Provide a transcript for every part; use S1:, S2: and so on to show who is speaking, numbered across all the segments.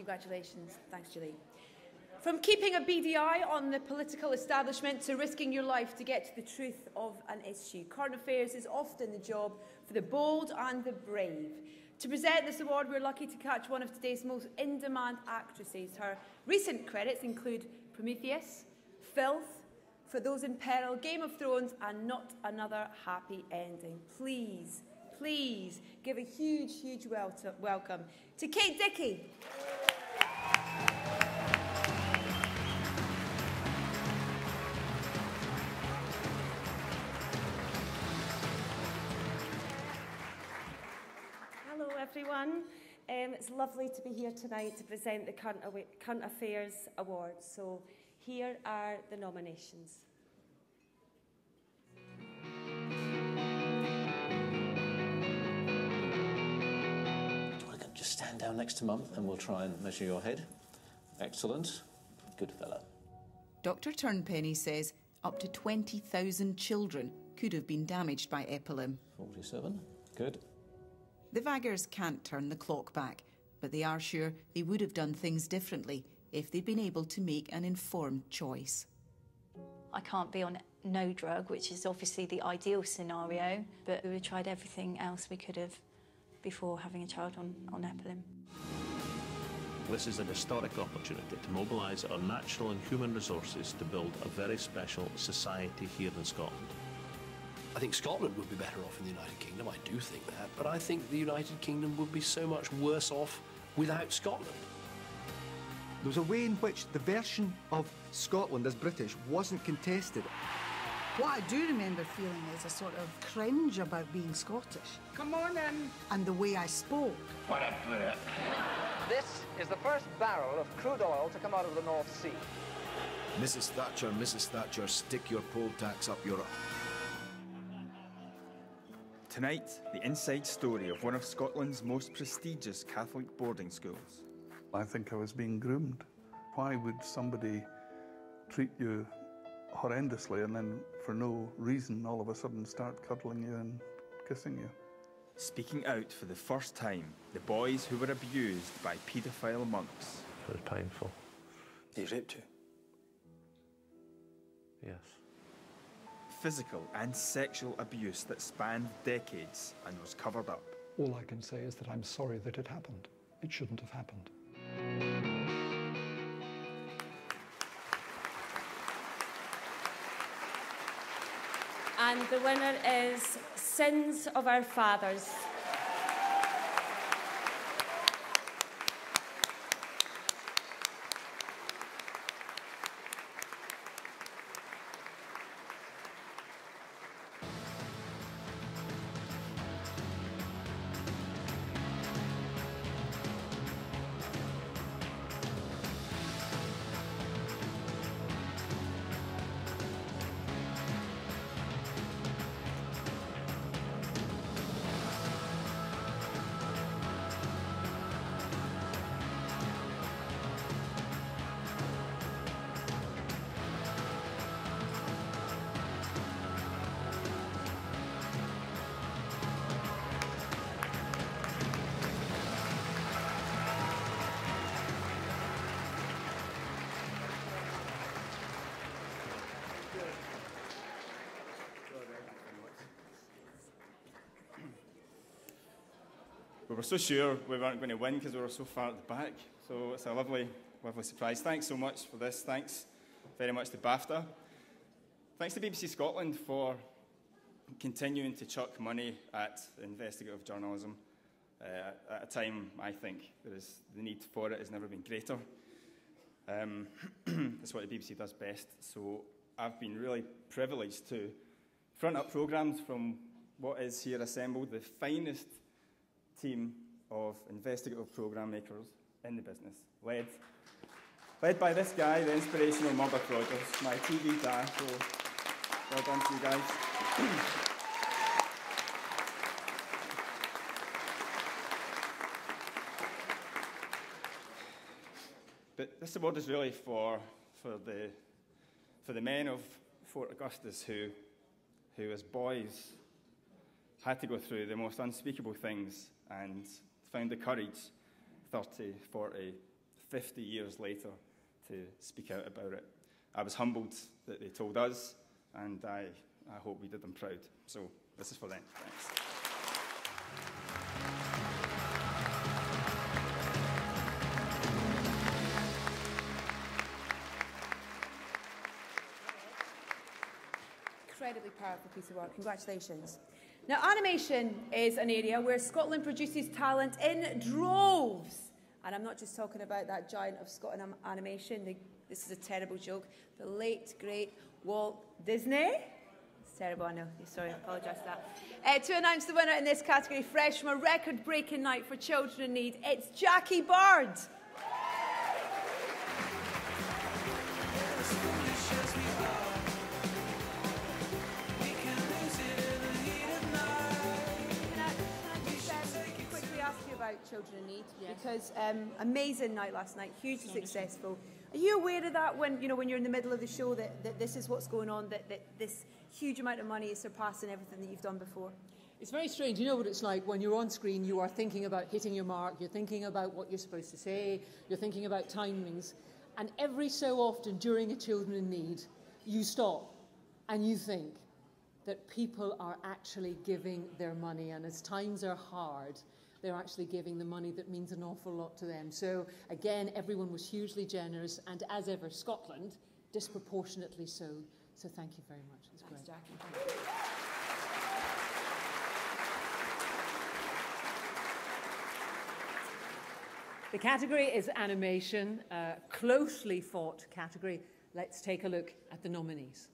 S1: Congratulations. Thanks, Julie. From keeping a beady eye on the political establishment to risking your life to get to the truth of an issue, current affairs is often the job for the bold and the brave. To present this award, we're lucky to catch one of today's most in-demand actresses. Her recent credits include Prometheus, Filth, For Those in Peril, Game of Thrones, and Not Another Happy Ending. Please, please give a huge, huge welcome to Kate Dickie.
S2: Hello everyone, it's lovely to be here tonight to present the Current Affairs Awards. So here are the nominations.
S3: Just stand down next to Mum and we'll try and measure your head. Excellent. Good fella.
S4: Dr Turnpenny says up to 20,000 children could have been damaged by epilim.
S3: 47. Good.
S4: The Vaggers can't turn the clock back, but they are sure they would have done things differently if they'd been able to make an informed choice.
S5: I can't be on no drug, which is obviously the ideal scenario, but we tried everything else we could have before having a child on epilim.
S6: This is an historic opportunity to mobilise our natural and human resources to build a very special society here in Scotland.
S7: I think Scotland would be better off in the United Kingdom, I do think that, but I think the United Kingdom would be so much worse off without Scotland.
S8: There was a way in which the version of Scotland as British wasn't contested.
S9: What I do remember feeling is a sort of cringe about being Scottish.
S10: Come on in.
S9: And the way I spoke.
S10: What a bit.
S11: This is the first barrel of crude oil to come out of the North Sea.
S12: Mrs. Thatcher, stick your poll tax up your...
S13: Tonight, the inside story of one of Scotland's most prestigious Catholic boarding schools.
S14: I think I was being groomed. Why would somebody treat you horrendously and then, for no reason, all of a sudden start cuddling you and kissing you?
S13: Speaking out for the first time, the boys who were abused by paedophile monks.
S6: It was painful.
S7: He raped you?
S6: Yes.
S13: Physical and sexual abuse that spanned decades and was covered up.
S14: All I can say is that I'm sorry that it happened. It shouldn't have happened.
S2: And the winner is Sins of Our Fathers.
S13: We were so sure we weren't going to win because we were so far at the back. So it's a lovely, lovely surprise. Thanks so much for this. Thanks very much to BAFTA. Thanks to BBC Scotland for continuing to chuck money at investigative journalism at a time, I think, the need for it has never been greater. That's what the BBC does best. So I've been really privileged to front up programmes from what is here assembled, the finest team of investigative programme makers in the business, led by this guy, the inspirational Murdoch Rogers, my TV dad, so well done to you guys. But this award is really for the men of Fort Augustus who as boys had to go through the most unspeakable things and found the courage 30, 40, 50 years later to speak out about it. I was humbled that they told us, and I hope we did them proud. So this is for them. Thanks.
S1: Incredibly powerful piece of work. Congratulations. Now, animation is an area where Scotland produces talent in droves. And I'm not just talking about that giant of Scotland animation. This is a terrible joke. The late, great Walt Disney. It's terrible, I know. Sorry, I apologise for that. To announce the winner in this category, fresh from a record-breaking night for children in need, it's Jackie Bird. About children in need, because amazing night last night, hugely successful. Are you aware of that when you're in the middle of the show that this is what's going on, that this huge amount of money is surpassing everything that you've done before?
S15: It's very strange. You know what it's like when you're on screen, you are thinking about hitting your mark, you're thinking about what you're supposed to say, you're thinking about timings, and every so often during a Children in Need, you stop and you think that people are actually giving their money, and as times are hard, they're actually giving the money that means an awful lot to them. So again, everyone was hugely generous, and as ever, Scotland, disproportionately so. So thank you very much. It's great.
S1: Jackie.
S15: The category is animation, a closely fought category. Let's take a look at the nominees.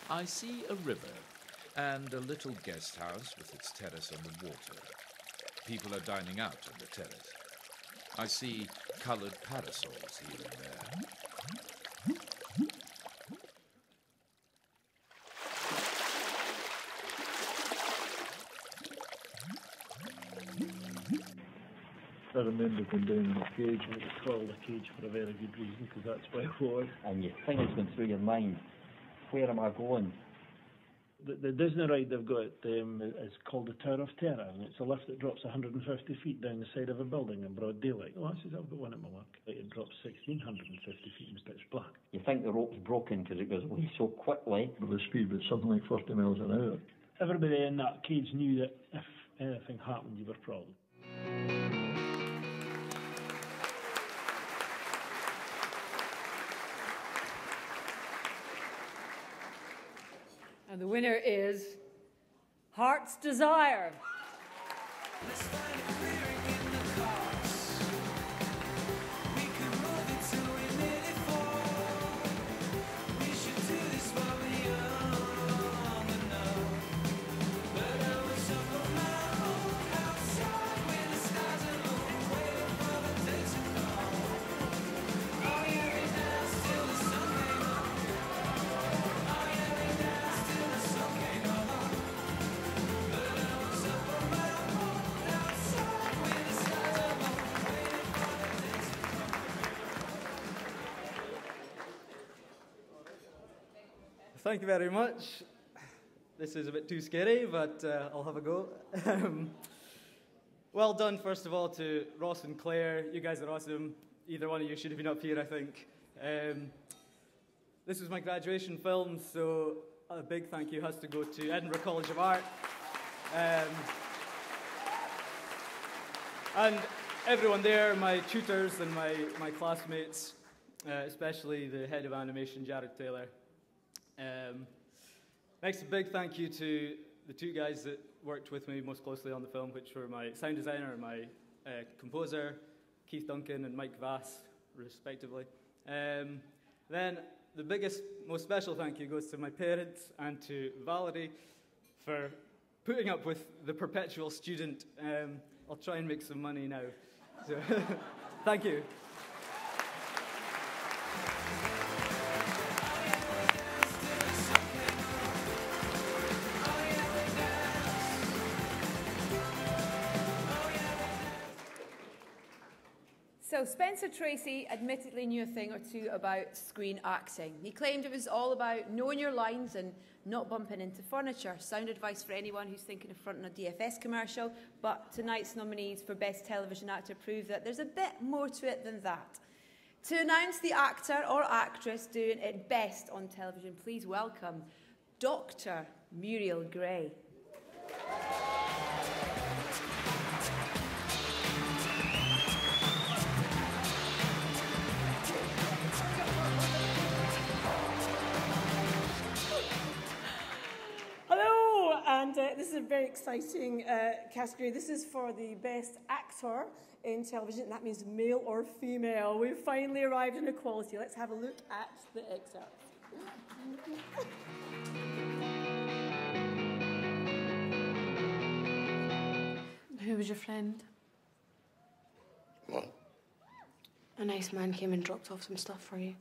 S16: I see a river and a little guest house with its terrace on the water. People are dining out on the terrace. I see coloured parasols here and there.
S17: I remember going down in a cage, and it was called a cage for a very good reason, because that's why it was.
S18: And you think it's going through your mind, where am I going?
S17: The Disney ride they've got is called the Tower of Terror, and it's a lift that drops 150 feet down the side of a building in broad daylight. Well, I've got one at my work. It drops 1,650 feet in pitch black.
S18: You think the rope's broken because it goes away so quickly.
S17: With a speed of something like 40 miles an hour. Everybody in that cage knew that if anything happened, you were probably.
S15: And the winner is Heart's Desire.
S19: Thank you very much. This is a bit too scary, but I'll have a go. Well done, first of all, to Ross and Claire. You guys are awesome. Either one of you should have been up here, I think. This was my graduation film, so a big thank you has to go to Edinburgh College of Art. And everyone there, my tutors and my classmates, especially the head of animation, Jared Taylor. Next, a big thank you to the two guys that worked with me most closely on the film, which were my sound designer and my composer, Keith Duncan and Mike Vass. respectively. Then the biggest, most special thank you goes to my parents and to Valerie for putting up with the perpetual student. I'll try and make some money now. So, thank you.
S1: So Spencer Tracy admittedly knew a thing or two about screen acting. He claimed it was all about knowing your lines and not bumping into furniture. Sound advice for anyone who's thinking of fronting a DFS commercial, but tonight's nominees for Best Television Actor prove that there's a bit more to it than that. To announce the actor or actress doing it best on television, please welcome Dr. Muriel Gray.
S20: And this is a very exciting category. This is for the best actor in television. That means male or female. We've finally arrived in equality. Let's have a look at the excerpt.
S21: Who was your friend?
S12: What?
S21: A nice man came and dropped off some stuff for you.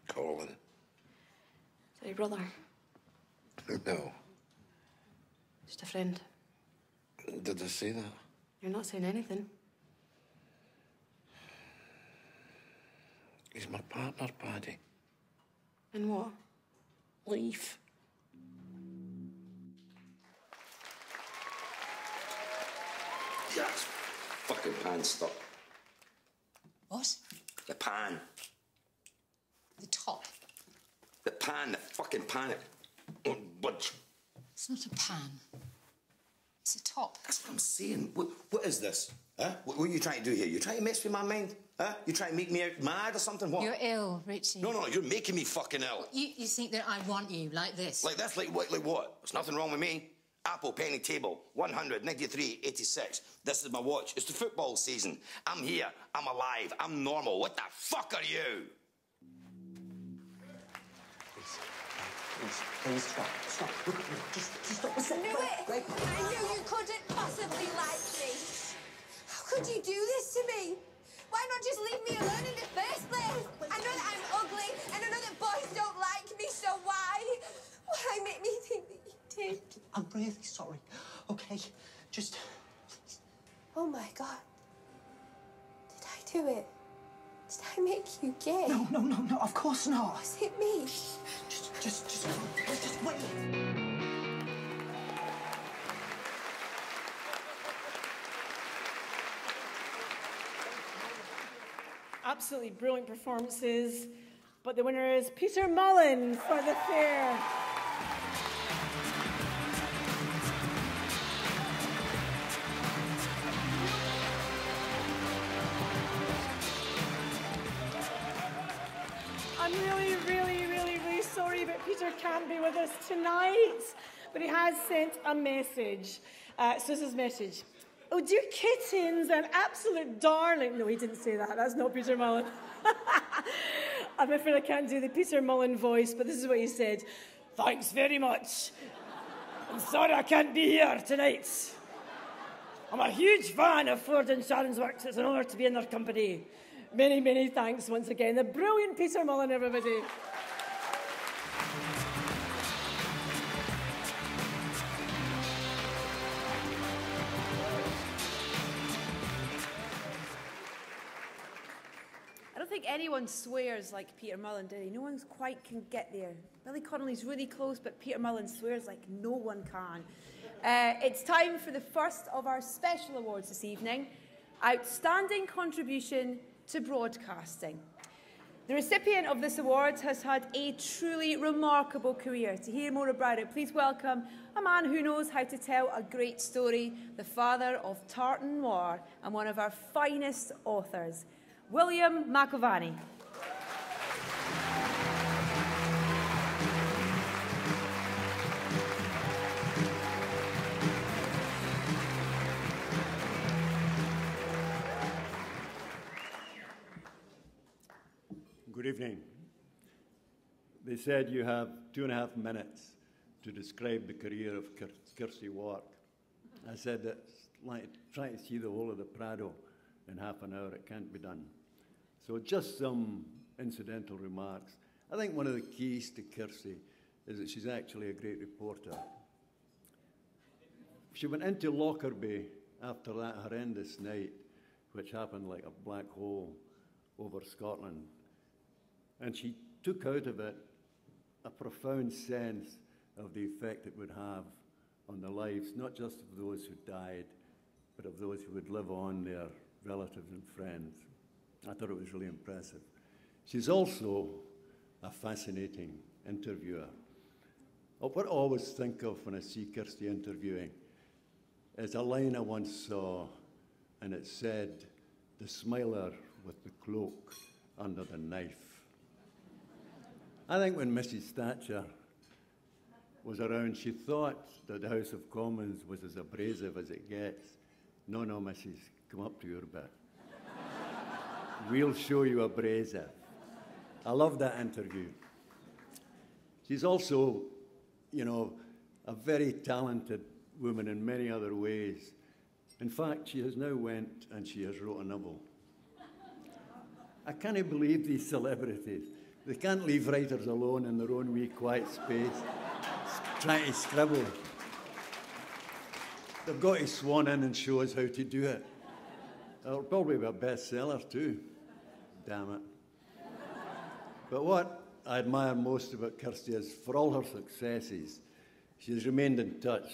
S12: Colin.
S21: Is that your brother?
S12: No.
S21: Just a friend.
S12: Did I say that?
S21: You're not saying anything.
S12: He's my partner, Paddy.
S21: And what?
S12: Leaf. Yes. Fucking pan stuck.
S22: What?
S12: The pan.
S22: The top.
S12: The pan, the fucking pan. Won't budge.
S22: It's not a pan. It's a top.
S12: That's what I'm saying. What is this? Huh? What are you trying to do here? You trying to mess with my mind? Huh? You trying to make me out mad or something? What?
S22: You're ill, Richie.
S12: No, you're making me fucking ill.
S22: You think that I want you like this?
S12: Like this? Like what? There's nothing wrong with me. Apple, penny, table, 100, 93, 86. This is my watch. It's the football season. I'm here. I'm alive. I'm normal. What the fuck are you?
S22: Please, stop. Just stop a second.
S23: I knew it! I knew you couldn't possibly like me. How could you do this to me? Why not just leave me alone in the first place? I know that I'm ugly, and I know that boys don't like me, so why? Why make me think that you did?
S22: I'm really sorry. Okay, just...
S23: Oh, my God. Did I do it? Did I make you gay?
S22: No, of course not.
S23: Was it me?
S22: Just wait.
S20: Absolutely brilliant performances. But the winner is Peter Mullen for The Fair. I'm really sorry, but Peter can't be with us tonight. But he has sent a message. So this is his message. Oh, dear kittens, an absolute darling. No, he didn't say that. That's not Peter Mullen. I'm afraid I can't do the Peter Mullen voice, but this is what he said. Thanks very much. I'm sorry I can't be here tonight. I'm a huge fan of Ford and Sharon's works. It's an honour to be in their company. Many thanks once again. The brilliant Peter Mullen, everybody.
S1: I don't think anyone swears like Peter Mullen, do they? No one quite can get there. Billy Connolly's really close, but Peter Mullen swears like no one can. It's time for the first of our special awards this evening. Outstanding Contribution to Broadcasting. The recipient of this award has had a truly remarkable career. To hear more about it, please welcome a man who knows how to tell a great story, the father of Tartan Noir and one of our finest authors, William McIlvanney.
S3: Good evening. They said you have 2.5 minutes to describe the career of Kirsty Wark. I said that's like trying to see the whole of the Prado in half an hour. It can't be done. So just some incidental remarks. I think one of the keys to Kirsty is that she's actually a great reporter. She went into Lockerbie after that horrendous night, which happened like a black hole over Scotland, and she took out of it a profound sense of the effect it would have on the lives, not just of those who died, but of those who would live on, their relatives and friends. I thought it was really impressive. She's also a fascinating interviewer. What I always think of when I see Kirsty interviewing is a line I once saw, and it said, "The smiler with the cloak under the knife." I think when Mrs. Thatcher was around, she thought that the House of Commons was as abrasive as it gets. No, no, Mrs., come up to your bit. We'll show you abrasive. I love that interview. She's also, you know, a very talented woman in many other ways. In fact, she has now went and she has wrote a novel. I can't believe these celebrities. They can't leave writers alone in their own wee quiet space, trying to scribble. They've got to swan in and show us how to do it. It'll probably be a bestseller too. Damn it. But what I admire most about Kirsty is, for all her successes, she has remained in touch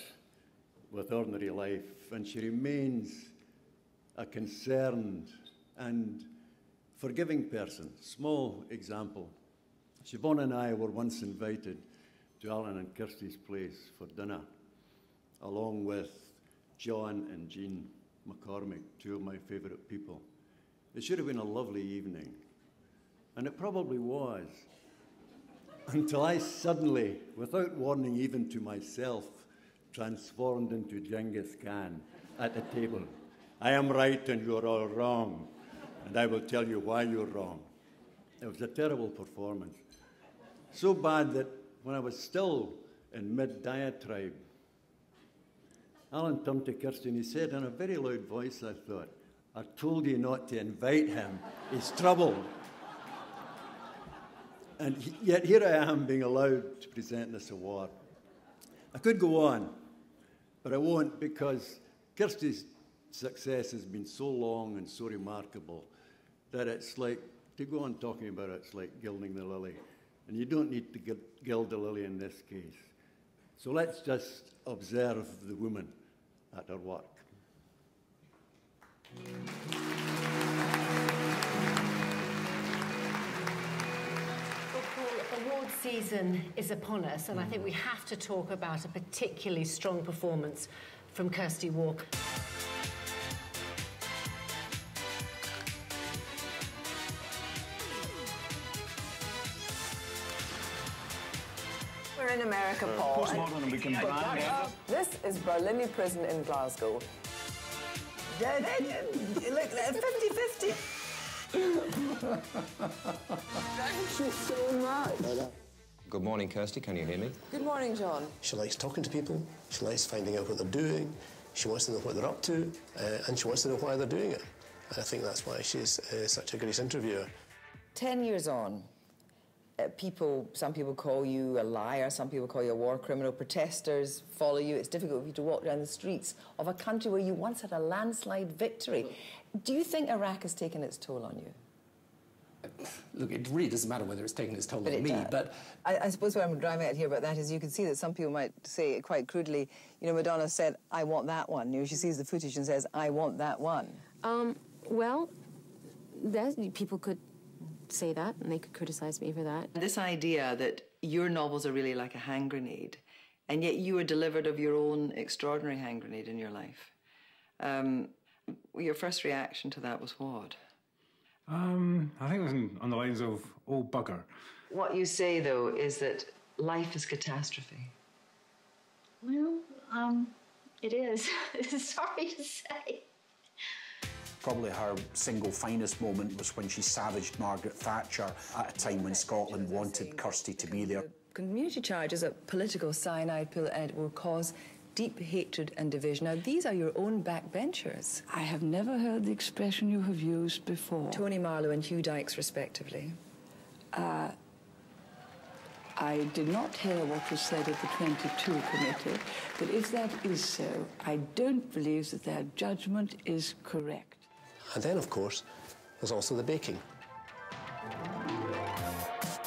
S3: with ordinary life, and she remains a concerned and forgiving person. Small example. Siobhan and I were once invited to Alan and Kirsty's place for dinner, along with John and Jean McCormick, two of my favourite people. It should have been a lovely evening, and it probably was, until I suddenly, without warning even to myself, transformed into Genghis Khan at the table. I am right and you're all wrong, and I will tell you why you're wrong. It was a terrible performance. So bad that when I was still in mid-diatribe, Alan turned to Kirsty and he said in a very loud voice, I thought, "I told you not to invite him. He's trouble." And yet here I am being allowed to present this award. I could go on, but I won't, because Kirsty's success has been so long and so remarkable that it's like, to go on talking about it, it's like gilding the lily. And you don't need to gild the lily in this case. So let's just observe the woman at her work.
S4: Award season is upon us, and I think we have to talk about a particularly strong performance from Kirsty Wark.
S5: We're in America, Paul.
S24: Postmodern and we can brand it.
S5: This is Berlini Prison in Glasgow. Look, 50-50. Thank you so much.
S25: Good morning, Kirsty. Can you hear me?
S5: Good morning, John.
S26: She likes talking to people. She likes finding out what they're doing. She wants to know what they're up to, and she wants to know why they're doing it. And I think that's why she's such a great interviewer.
S5: 10 years on, some people call you a liar, some people call you a war criminal, protesters follow you. It's difficult for you to walk down the streets of a country where you once had a landslide victory. Do you think Iraq has taken its toll on you?
S27: Look, it really doesn't matter whether it's taken its toll on me, but...
S5: I suppose what I'm driving at here about that is you can see that some people might say quite crudely, you know, Madonna said, "I want that one." You know, she sees the footage and says, "I want that one."
S21: Well, people could say that, and they could criticize me for that.
S5: This idea that your novels are really like a hand grenade, and yet you were delivered of your own extraordinary hand grenade in your life. Your first reaction to that was what?
S27: I think it was on the lines of, "Oh, bugger."
S5: What you say, though, is that life is catastrophe.
S21: Well, it is. Sorry to say.
S6: Probably her single finest moment was when she savaged Margaret Thatcher at a time when Scotland wanted Kirsty to be there.
S5: Community charge is a political cyanide pill and it will cause deep hatred and division. Now, these are your own backbenchers.
S7: I have never heard the expression you have used before.
S5: Tony Marlow and Hugh Dykes, respectively.
S7: I did not hear what was said at the 22 committee, but if that is so, I don't believe that their judgment is correct.
S26: And then, of course, there's also the baking.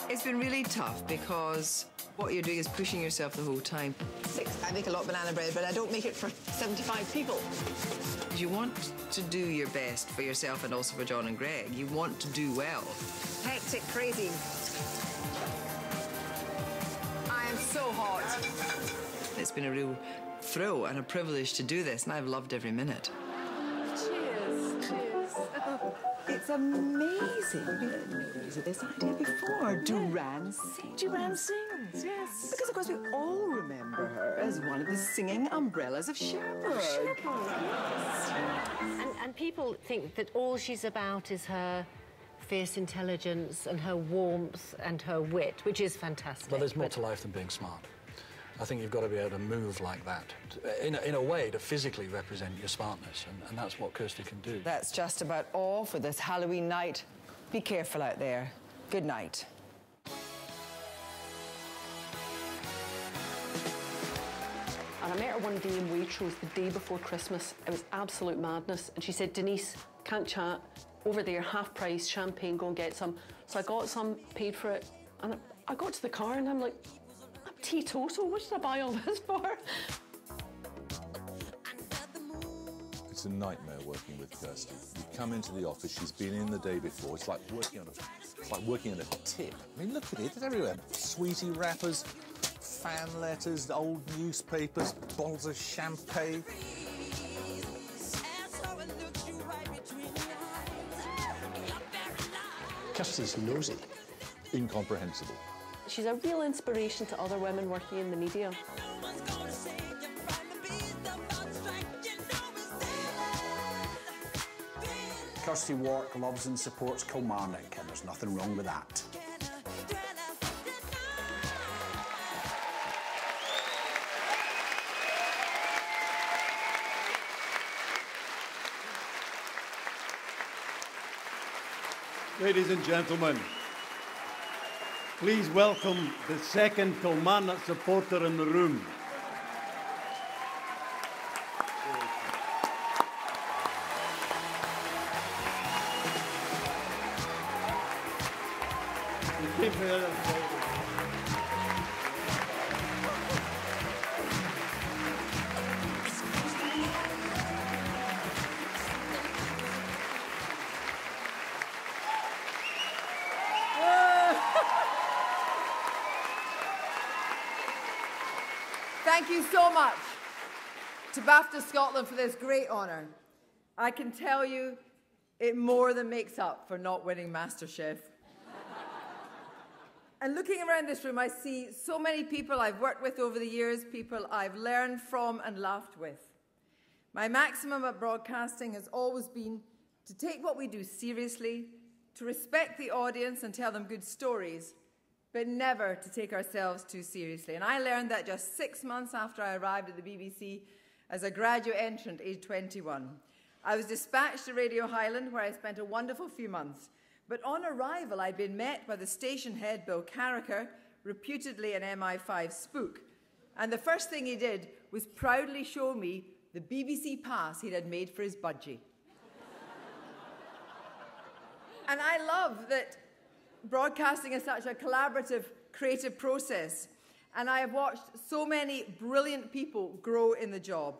S5: It's been really tough because what you're doing is pushing yourself the whole time.
S8: I make a lot of banana bread, but I don't make it for 75 people.
S5: You want to do your best for yourself and also for John and Greg. You want to do well.
S8: Hectic, crazy. I am so hot.
S5: It's been a real thrill and a privilege to do this, and I've loved every minute.
S8: Cheers. Cheers.
S5: It's amazing. We didn't use this idea before. Duran sings.
S8: Duran sings, yes.
S5: Because, of course, we all remember her as one of the singing umbrellas of Cherbourg.
S4: And people think that all she's about is her fierce intelligence and her warmth and her wit, which is fantastic.
S9: Well, there's more to life than being smart. I think you've got to be able to move like that, in a way, to physically represent your smartness, and that's what Kirsty can do.
S5: That's just about all for this Halloween night. Be careful out there. Good night.
S10: And I met her one day in Waitrose the day before Christmas. It was absolute madness. And she said, Denise, can't chat. Over there, half price, champagne, go and get some. So I got some, paid for it, and I got to the car and I'm like, I'm teetotal, what did I buy all this for?
S11: It's a nightmare working with Kirsty. You come into the office, she's been in the day before, it's like working on a tip. I mean, look at it, it's everywhere. Sweetie wrappers, fan letters, old newspapers, bottles of champagne.
S26: Kirsty's nosy.
S11: Incomprehensible.
S10: She's a real inspiration to other women working in the media.
S6: Kirsty Wark loves and supports Kilmarnock, and there's nothing wrong with that.
S3: Ladies and gentlemen, please welcome the second Kilmarnock supporter in the room.
S1: Thank you so much to BAFTA Scotland for this great honour. I can tell you it more than makes up for not winning MasterChef. And looking around this room, I see so many people I've worked with over the years, people I've learned from and laughed with. My maximum at broadcasting has always been to take what we do seriously, to respect the audience and tell them good stories, but never to take ourselves too seriously. And I learned that just 6 months after I arrived at the BBC as a graduate entrant, aged 21. I was dispatched to Radio Highland, where I spent a wonderful few months. But on arrival, I'd been met by the station head, Bill Carricker, reputedly an MI5 spook. And the first thing he did was proudly show me the BBC pass he'd had made for his budgie. And I love that broadcasting is such a collaborative, creative process. And I have watched so many brilliant people grow in the job.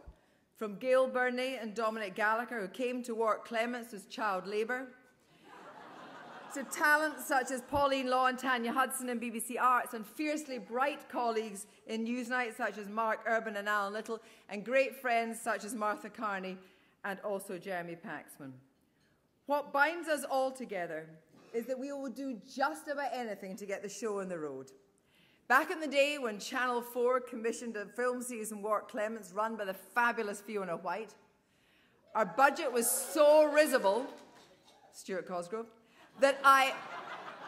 S1: From Gail Burney and Dominic Gallagher, who came to Wark Clements as child labour, to talents such as Pauline Law and Tanya Hudson in BBC Arts, and fiercely bright colleagues in Newsnight such as Mark Urban and Alan Little, and great friends such as Martha Carney and also Jeremy Paxman. What binds us all together is that we will do just about anything to get the show on the road. Back in the day when Channel 4 commissioned a film series in Wark Clements run by the fabulous Fiona White,
S2: Our budget was so risible, Stuart Cosgrove, that I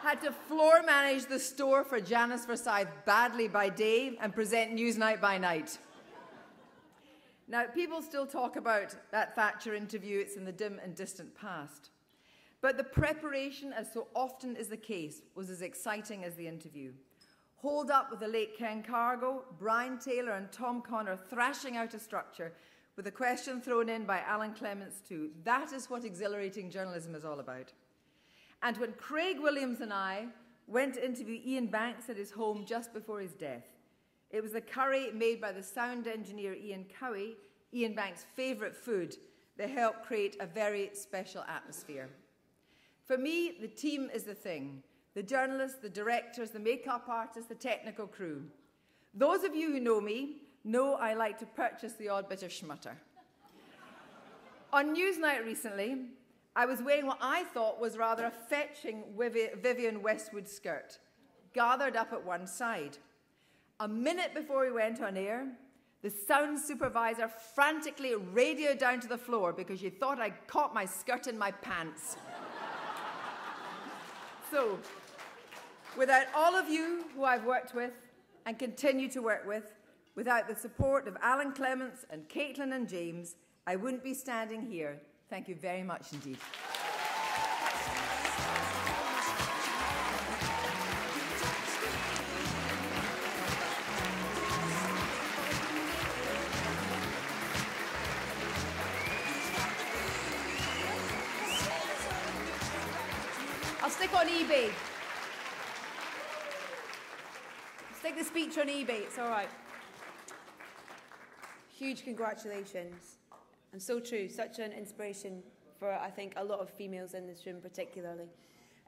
S2: had to floor manage the store for Janice Forsyth badly by day and present Newsnight by night. Now, people still talk about that Thatcher interview. It's in the dim and distant past. But the preparation, as so often is the case, was as exciting as the interview. Holed up with the late Ken Cargo, Brian Taylor and Tom Connor thrashing out a structure with a question thrown in by Alan Clements too. That is what exhilarating journalism is all about. And when Craig Williams and I went to interview Ian Banks at his home just before his death, it was the curry made by the sound engineer Ian Cowie, Ian Banks' favourite food, that helped create a very special atmosphere. For me, the team is the thing. The journalists, the directors, the makeup artists, the technical crew. Those of you who know me know I like to purchase the odd bit of schmutter. On Newsnight recently, I was wearing what I thought was rather a fetching Vivienne Westwood skirt, gathered up at one side. A minute before we went on air, the sound supervisor frantically radioed down to the floor because she thought I'd caught my skirt in my pants. So, without all of you who I've worked with and continue to work with, without the support of Alan Clements and Caitlin and James, I wouldn't be standing here. Thank you very much indeed. I'll stick on eBay. Stick the speech on eBay, it's all right.
S1: Huge congratulations. And so true, such an inspiration for, I think, a lot of females in this room particularly.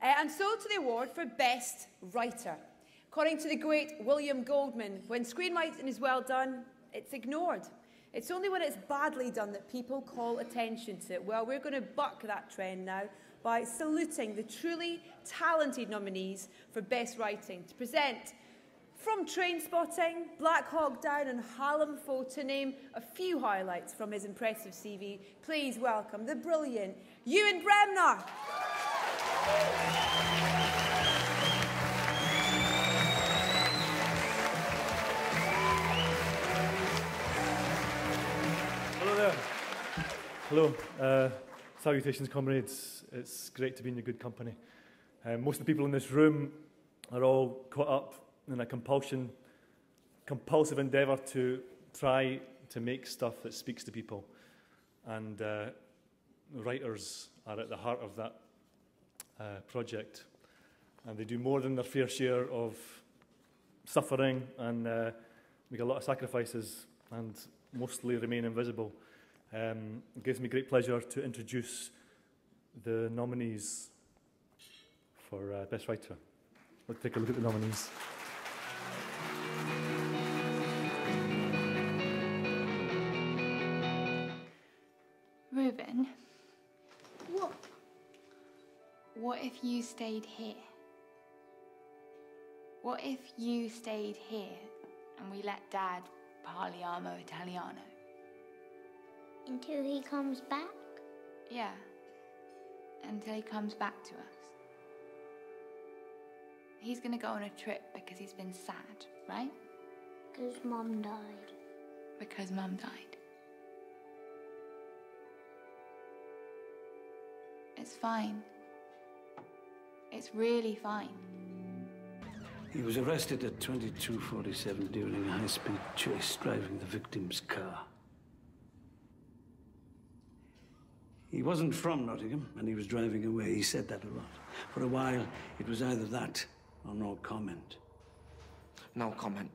S1: And so to the award for Best Writer. According to the great William Goldman, when screenwriting is well done, it's ignored. It's only when it's badly done that people call attention to it. Well, we're going to buck that trend now by saluting the truly talented nominees for Best Writing. To present from Trainspotting, Black Hawk Down and Hallam Foe, to name a few highlights from his impressive CV, please welcome the brilliant Ewan Bremner.
S13: Hello there. Hello. Salutations, comrades. It's great to be in your good company. Most of the people in this room are all caught up in a compulsive endeavour to try to make stuff that speaks to people. And writers are at the heart of that project. And they do more than their fair share of suffering and make a lot of sacrifices and mostly remain invisible. It gives me great pleasure to introduce the nominees for Best Writer. Let's take a look at the nominees.
S14: Reuben, what if you stayed here? What if you stayed here and we let Dad parliamo Italiano?
S16: Until he comes back?
S14: Yeah, until he comes back to us. He's gonna go on a trip because he's been sad, right?
S16: Because Mum died.
S14: Because Mum died. It's fine. It's really fine.
S17: He was arrested at 22:47 during a high-speed chase driving the victim's car. He wasn't from Nottingham, and he was driving away. He said that a lot. For a while, it was either that or no comment.
S18: No comment.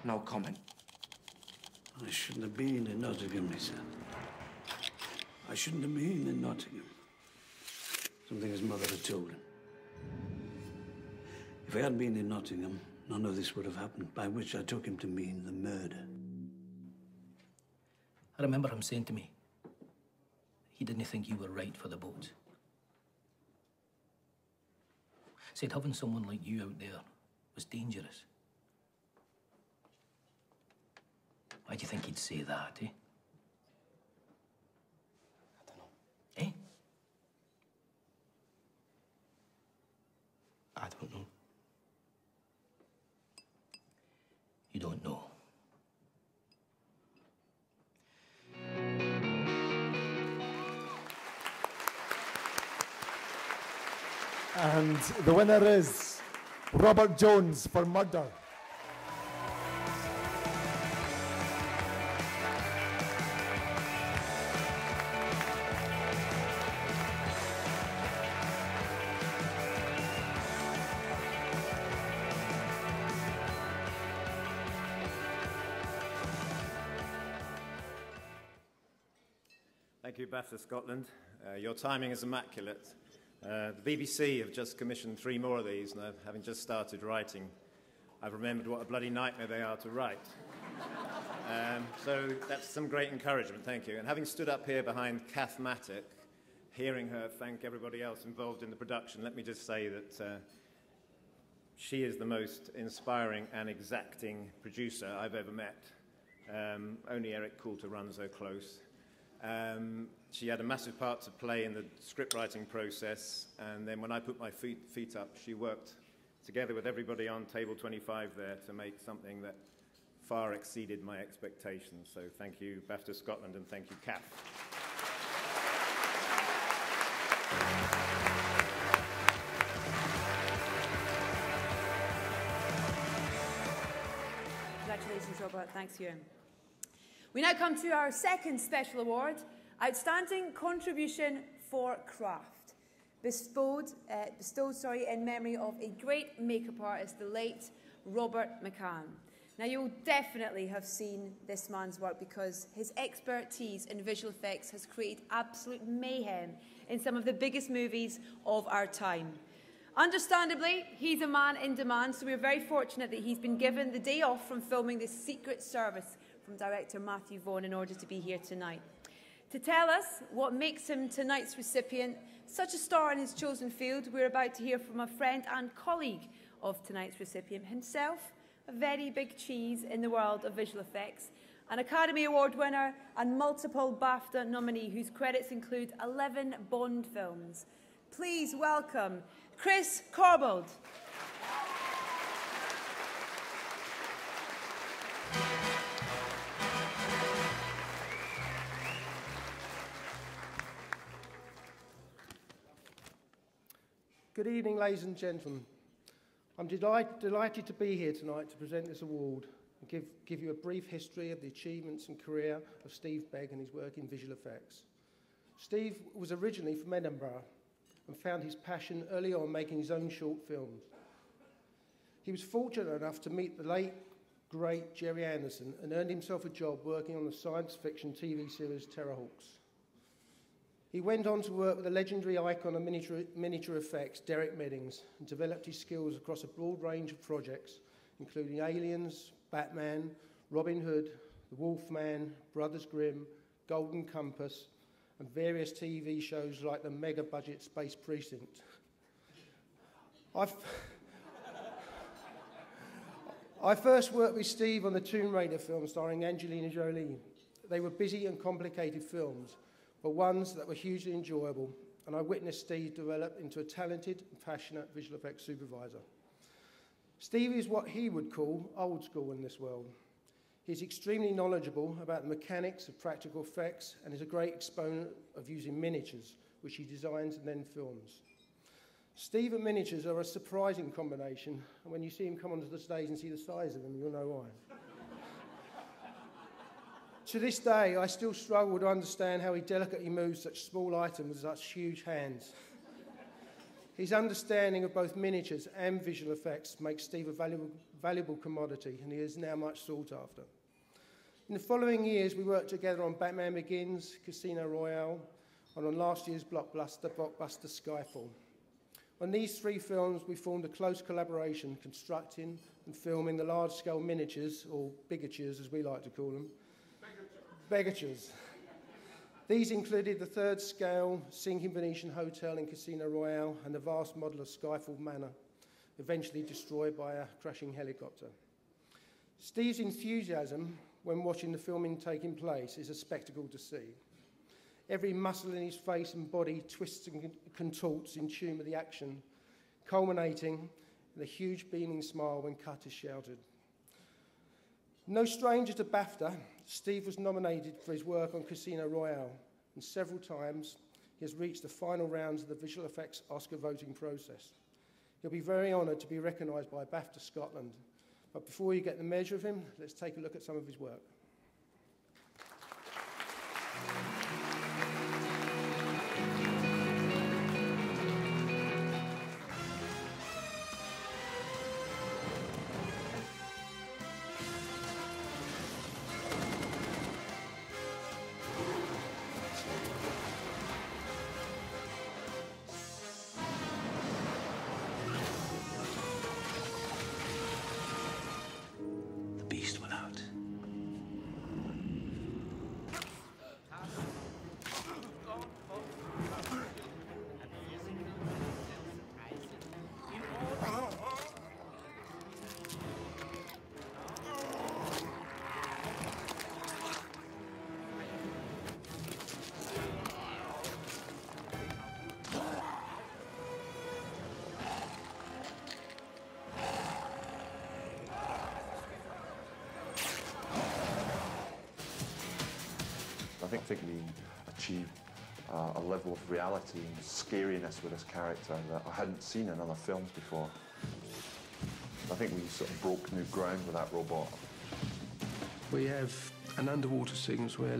S18: No comment.
S17: I shouldn't have been in Nottingham, he said. I shouldn't have been in Nottingham. Something his mother had told him. If I hadn't been in Nottingham, none of this would have happened, by which I took him to mean the murder.
S27: I remember him saying to me, he didn't think you were right for the boat. Said having someone like you out there was dangerous. Why do you think he'd say that, eh?
S18: I
S17: I don't know. You don't know.
S12: And the winner is Robert Jones for Murder.
S15: Thank you, BAFTA Scotland. Your timing is immaculate. The BBC have just commissioned 3 more of these, and having just started writing, I've remembered what a bloody nightmare they are to write. So that's some great encouragement, thank you. And having stood up here behind Kath Mattock, hearing her thank everybody else involved in the production, let me just say that she is the most inspiring and exacting producer I've ever met. Only Eric Coulter runs her close. She had a massive part to play in the script writing process, and then when I put my feet up, she worked together with everybody on table 25 there to make something that far exceeded my expectations. So thank you, BAFTA Scotland, and thank you, Kath.
S1: Congratulations, Robert. Thanks, Ewan. We now come to our second special award, Outstanding Contribution for Craft, bestowed in memory of a great makeup artist, the late Robert McCann. Now, you'll definitely have seen this man's work because his expertise in visual effects has created absolute mayhem in some of the biggest movies of our time. Understandably, he's a man in demand, so we're very fortunate that he's been given the day off from filming The Secret Service from director Matthew Vaughn in order to be here tonight. To tell us what makes him tonight's recipient such a star in his chosen field, we're about to hear from a friend and colleague of tonight's recipient himself, a very big cheese in the world of visual effects, an Academy Award winner and multiple BAFTA nominee whose credits include 11 Bond films. Please welcome Chris Corbould.
S19: Good evening, ladies and gentlemen. I'm delighted to be here tonight to present this award and give you a brief history of the achievements and career of Steve Begg and his work in visual effects. Steve was originally from Edinburgh and found his passion early on making his own short films. He was fortunate enough to meet the late, great Jerry Anderson and earned himself a job working on the science fiction TV series Terrorhawks. He went on to work with the legendary icon of miniature effects, Derek Meddings, and developed his skills across a broad range of projects, including Aliens, Batman, Robin Hood, The Wolfman, Brothers Grimm, Golden Compass, and various TV shows like the mega-budget Space Precinct. I first worked with Steve on the Tomb Raider film starring Angelina Jolie. They were busy and complicated films, but ones that were hugely enjoyable, and I witnessed Steve develop into a talented and passionate visual effects supervisor. Steve is what he would call old school in this world. He's extremely knowledgeable about the mechanics of practical effects and is a great exponent of using miniatures, which he designs and then films. Steve and miniatures are a surprising combination, and when you see him come onto the stage and see the size of them, you'll know why. To this day, I still struggle to understand how he delicately moves such small items with such huge hands. His understanding of both miniatures and visual effects makes Steve a valuable commodity, and he is now much sought after. In the following years, we worked together on Batman Begins, Casino Royale, and on last year's blockbuster Skyfall. On these 3 films, we formed a close collaboration, constructing and filming the large-scale miniatures, or bigatures as we like to call them, Begatures. These included the 3rd scale sinking Venetian hotel in Casino Royale and the vast model of Skyfall Manor, eventually destroyed by a crashing helicopter. Steve's enthusiasm when watching the filming taking place is a spectacle to see. Every muscle in his face and body twists and contorts in tune with the action, culminating in a huge beaming smile when cut is shouted. No stranger to BAFTA, Steve was nominated for his work on Casino Royale, and several times he has reached the final rounds of the visual effects Oscar voting process. He'll be very honoured to be recognised by BAFTA Scotland. But before you get the measure of him, let's take a look at some of his work.
S7: I think we achieved a level of reality and scariness with this character that I hadn't seen in other films before. I think we sort of broke new ground with that robot.
S20: We have an underwater sequence where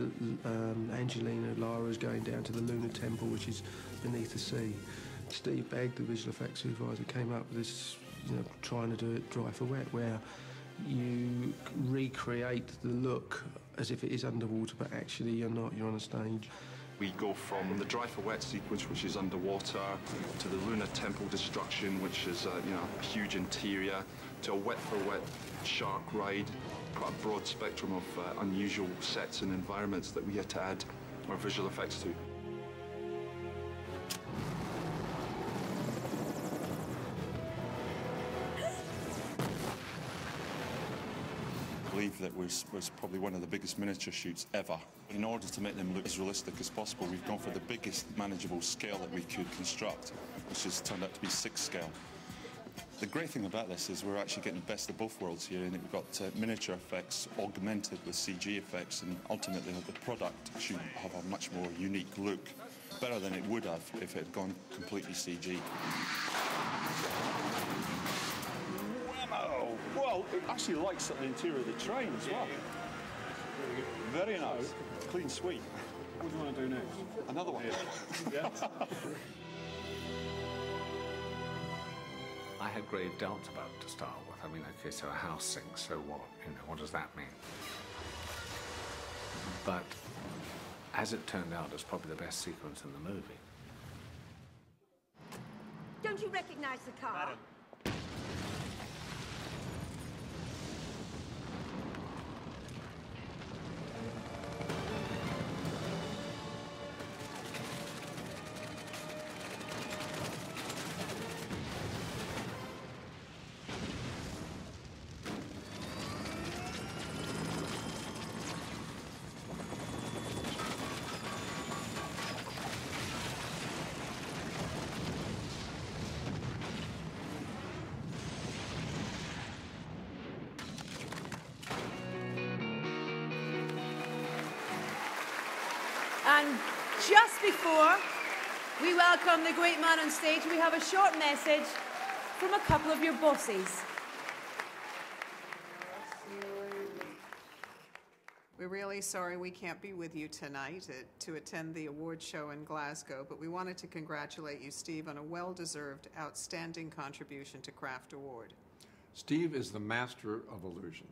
S20: Lara is going down to the lunar temple, which is beneath the sea. Steve Begg, the visual effects supervisor, came up with this, trying to do it dry for wet, where you recreate the look as if it is underwater, but actually you're not, you're on a stage.
S21: We go from the dry for wet sequence, which is underwater, to the lunar temple destruction, which is a huge interior, to a wet for wet shark ride, quite a broad spectrum of unusual sets and environments that we had to add our visual effects to.
S7: I believe that was probably one of the biggest miniature shoots ever. In order to make them look as realistic as possible, we've gone for the biggest manageable scale that we could construct, which has turned out to be 6 scale. The great thing about this is we're actually getting the best of both worlds here, and we've got miniature effects augmented with CG effects, and ultimately the product should have a much more unique look, better than it would have if it had gone completely CG.
S22: Wow! Well, it actually lights up the interior of the train as well. Very nice. Clean sweep. What do you want to do next? Another one. Yeah.
S23: I had grave doubts about to start with. I mean, okay, so a house sinks, so what? What does that mean? But as it turned out, it's probably the best sequence in the movie.
S1: Don't you recognize the car?
S22: Madam.
S1: And just before we welcome the great man on stage, we have a short message from a couple of your bosses.
S24: We're really sorry we can't be with you tonight to attend the award show in Glasgow, but we wanted to congratulate you, Steve, on a well-deserved, outstanding contribution to Craft Award.
S25: Steve is the master of illusion.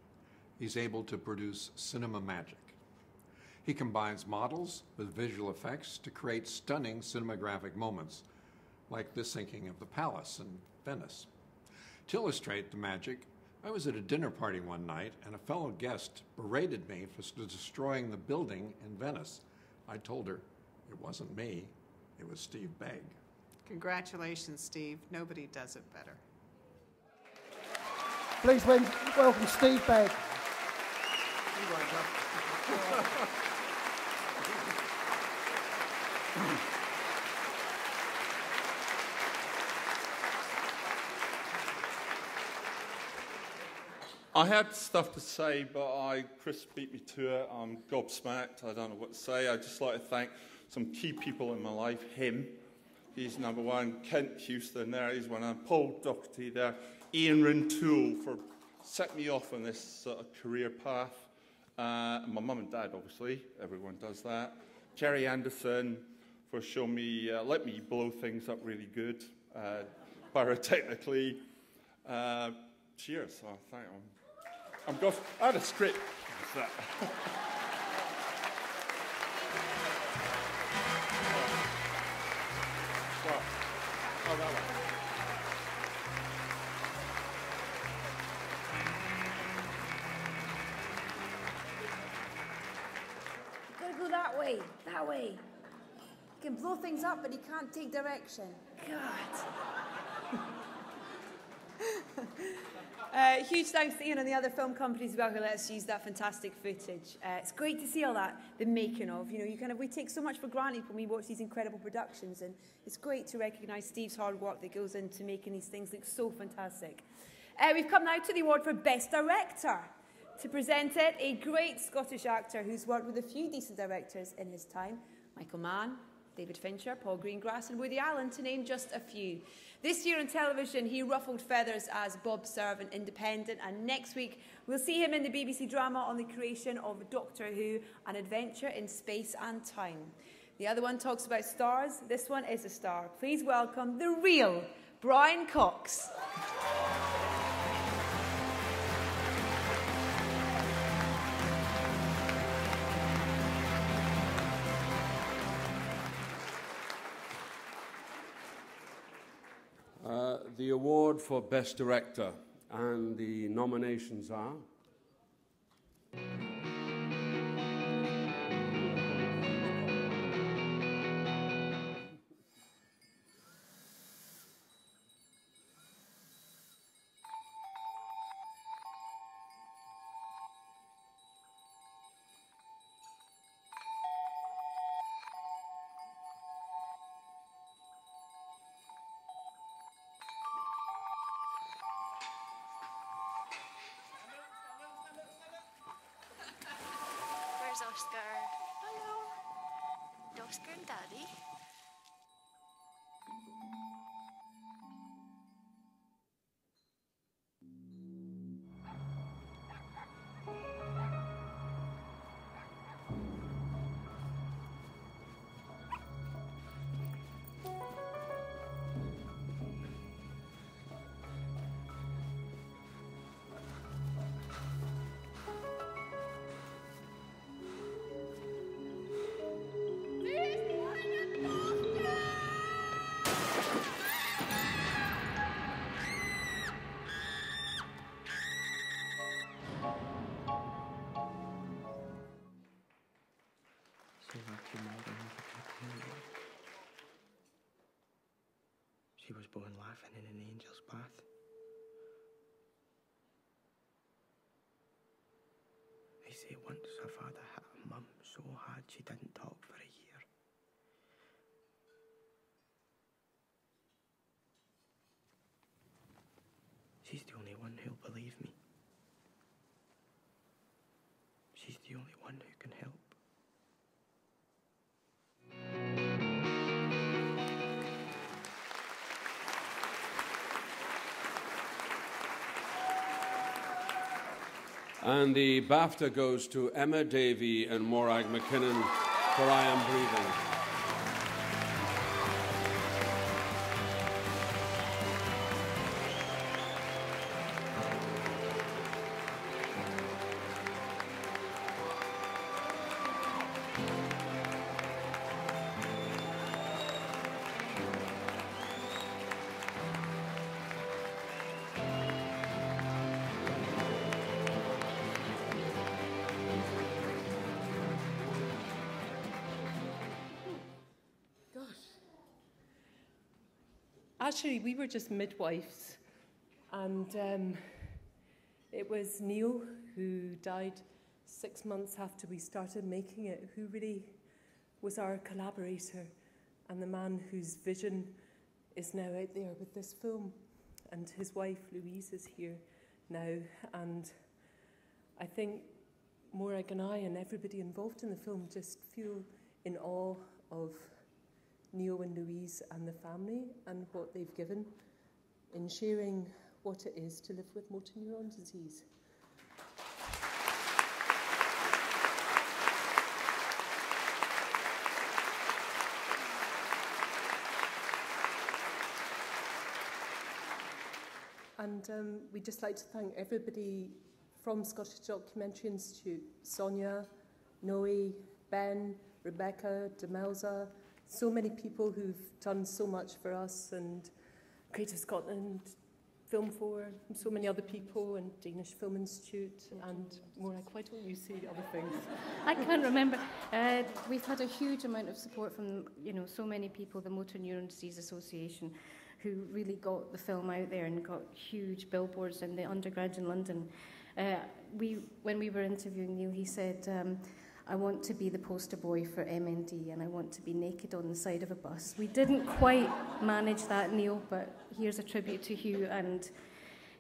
S25: He's able to produce cinema magic. He combines models with visual effects to create stunning cinematographic moments, like the sinking of the palace in Venice. To illustrate the magic, I was at a dinner party one night, and a fellow guest berated me for destroying the building in Venice. I told her it wasn't me, it was Steve Begg.
S24: Congratulations, Steve. Nobody does it better.
S19: Please welcome Steve Begg.
S7: I had stuff to say, but Chris beat me to it. I'm gobsmacked. I don't know what to say. I'd just like to thank some key people in my life. Him, he's number one. Kent Houston, there he's one. Paul Doherty there. Ian Rintoul for setting me off on this sort of career path. My mum and dad, obviously. Everyone does that. Jerry Anderson for showing me, let me blow things up really good, pyrotechnically. Cheers. Oh, thank you. I had a script. What's that? Oh, that one.
S1: You've got to go that way, that way. He can blow things up, but he can't take direction. God. Huge thanks to Ian and the other film companies as well who let us use that fantastic footage. It's great to see all that, the making of. You know, we take so much for granted when we watch these incredible productions, and it's great to recognise Steve's hard work that goes into making these things look so fantastic. We've come now to the award for Best Director. To present it, a great Scottish actor who's worked with a few decent directors in his time. Michael Mann, David Fincher, Paul Greengrass and Woody Allen, to name just a few. This year on television, he ruffled feathers as Bob Serve in Independent, and next week we'll see him in the BBC drama on the creation of Doctor Who, An Adventure in Space and Time. The other one talks about stars. This one is a star. Please welcome the real Brian Cox.
S4: The award for Best Director, and the nominations are...
S5: Oscar. Hello. Oscar and Daddy.
S18: She was born laughing in an angel's bath. They say once her father hit her mum so hard she didn't talk for a year. She's the only one who'll believe me. She's the only one who can help.
S4: And the BAFTA goes to Emma Davey and Morag McKinnon for I Am Breathing.
S8: Actually, we were just midwives, and it was Neil, who died 6 months after we started making it, who really was our collaborator and the man whose vision is now out there with this film. And his wife, Louise, is here now, and I think Morag and I and everybody involved in the film just feel in awe of Neil and Louise and the family and what they've given in sharing what it is to live with motor neuron disease. And we'd just like to thank everybody from Scottish Documentary Institute, Sonia, Noe, Ben, Rebecca, Demelza, so many people who've done so much for us, and Creative Scotland, Film 4, and so many other people, and Danish Film Institute, and Morag, why don't you say other things?
S2: I can't remember. We've had a huge amount of support from, so many people, the Motor Neuron Disease Association, who really got the film out there and got huge billboards in the underground in London. When we were interviewing Neil, he said, I want to be the poster boy for MND and I want to be naked on the side of a bus. We didn't quite manage that, Neil, but here's a tribute to Hugh, and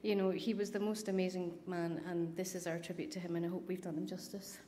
S2: he was the most amazing man, and this is our tribute to him, and I hope we've done him justice.